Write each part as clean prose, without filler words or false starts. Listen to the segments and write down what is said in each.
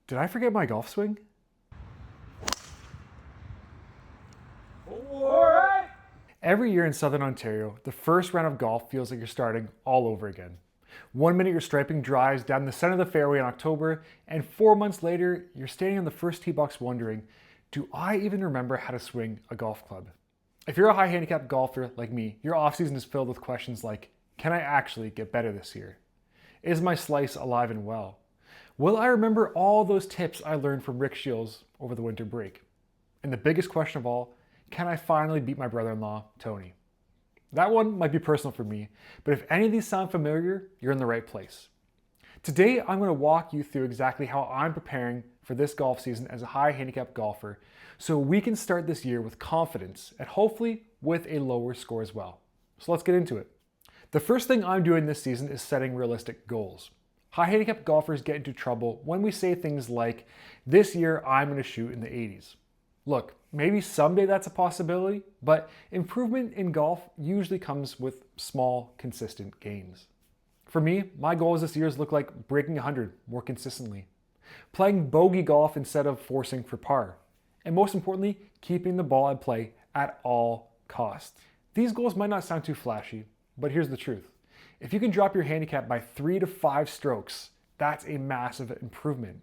Did I forget my golf swing? Alright! Every year in Southern Ontario, the first round of golf feels like you're starting all over again. 1 minute your striping drives down the center of the fairway in October, and 4 months later, you're standing on the first tee box wondering, do I even remember how to swing a golf club? If you're a high handicap golfer like me, your offseason is filled with questions like, can I actually get better this year? Is my slice alive and well? Will I remember all those tips I learned from Rick Shields over the winter break? And the biggest question of all, can I finally beat my brother-in-law, Tony? That one might be personal for me, but if any of these sound familiar, you're in the right place. Today, I'm going to walk you through exactly how I'm preparing for this golf season as a high handicap golfer so we can start this year with confidence and hopefully with a lower score as well. So let's get into it. The first thing I'm doing this season is setting realistic goals. High handicap golfers get into trouble when we say things like, this year I'm going to shoot in the 80s. Look, maybe someday that's a possibility, but improvement in golf usually comes with small, consistent gains. For me, my goals this year look like breaking 100 more consistently, playing bogey golf instead of forcing for par, and most importantly, keeping the ball at play at all costs. These goals might not sound too flashy, but here's the truth. If you can drop your handicap by 3 to 5 strokes, that's a massive improvement.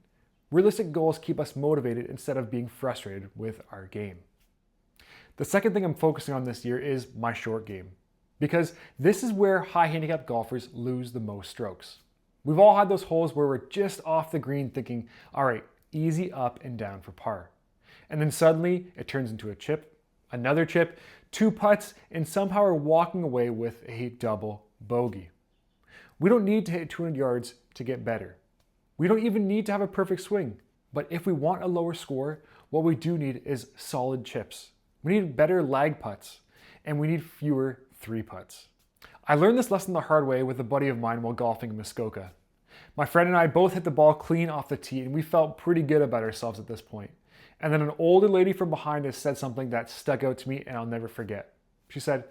Realistic goals keep us motivated instead of being frustrated with our game. The second thing I'm focusing on this year is my short game, because this is where high handicap golfers lose the most strokes. We've all had those holes where we're just off the green thinking, all right, easy up and down for par. And then suddenly it turns into a chip, another chip, 2 putts, and somehow we're walking away with a double bogey. We don't need to hit 200 yards to get better. We don't even need to have a perfect swing. But if we want a lower score, what we do need is solid chips. We need better lag putts, and we need fewer 3 putts. I learned this lesson the hard way with a buddy of mine while golfing in Muskoka. My friend and I both hit the ball clean off the tee, and we felt pretty good about ourselves at this point. And then an older lady from behind us said something that stuck out to me and I'll never forget. She said,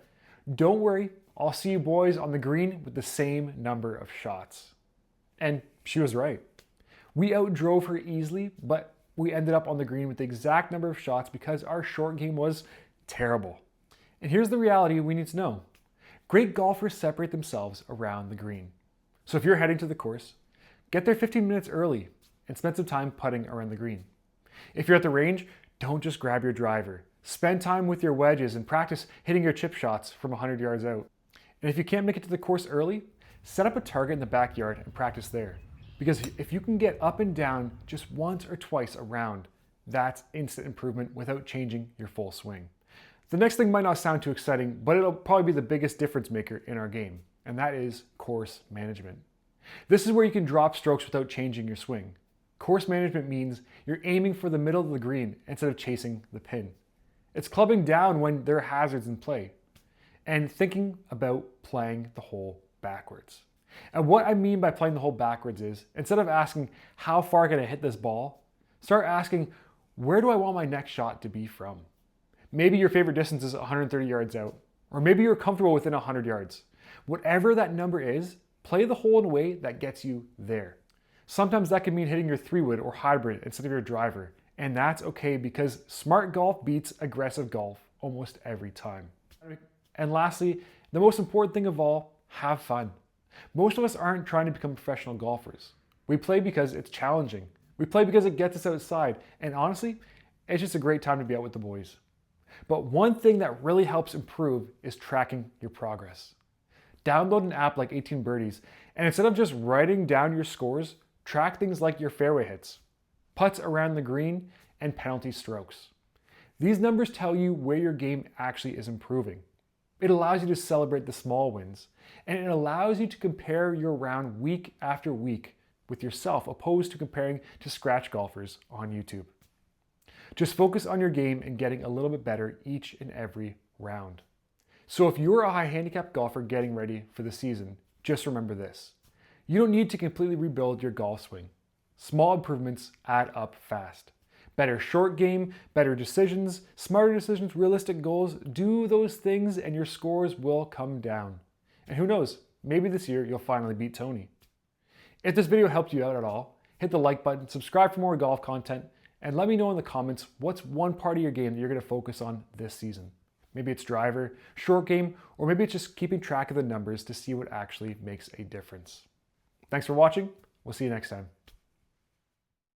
"Don't worry, I'll see you boys on the green with the same number of shots." And she was right. We outdrove her easily, but we ended up on the green with the exact number of shots because our short game was terrible. And here's the reality we need to know. Great golfers separate themselves around the green. So if you're heading to the course, get there 15 minutes early and spend some time putting around the green. If you're at the range, don't just grab your driver. Spend time with your wedges and practice hitting your chip shots from 100 yards out. And if you can't make it to the course early, set up a target in the backyard and practice there. Because if you can get up and down just once or twice around, that's instant improvement without changing your full swing. The next thing might not sound too exciting, but it'll probably be the biggest difference maker in our game, and that is course management. This is where you can drop strokes without changing your swing. Course management means you're aiming for the middle of the green instead of chasing the pin. It's clubbing down when there are hazards in play, and thinking about playing the hole backwards. And what I mean by playing the hole backwards is, instead of asking, how far can I hit this ball? Start asking, where do I want my next shot to be from? Maybe your favorite distance is 130 yards out, or maybe you're comfortable within 100 yards. Whatever that number is, play the hole in a way that gets you there. Sometimes that can mean hitting your 3-wood or hybrid instead of your driver, and that's okay because smart golf beats aggressive golf almost every time. And lastly, the most important thing of all, have fun. Most of us aren't trying to become professional golfers. We play because it's challenging. We play because it gets us outside. And honestly, it's just a great time to be out with the boys. But one thing that really helps improve is tracking your progress. Download an app like 18 Birdies, and instead of just writing down your scores, track things like your fairway hits, putts around the green, and penalty strokes. These numbers tell you where your game actually is improving. It allows you to celebrate the small wins, and it allows you to compare your round week after week with yourself, opposed to comparing to scratch golfers on YouTube. Just focus on your game and getting a little bit better each and every round. So if you're a high handicap golfer getting ready for the season, just remember this. You don't need to completely rebuild your golf swing. Small improvements add up fast. Better short game, better decisions, smarter decisions, realistic goals. Do those things and your scores will come down. And who knows, maybe this year you'll finally beat Tony. If this video helped you out at all, hit the like button, subscribe for more golf content, and let me know in the comments what's one part of your game that you're going to focus on this season. Maybe it's driver, short game, or maybe it's just keeping track of the numbers to see what actually makes a difference. Thanks for watching. We'll see you next time.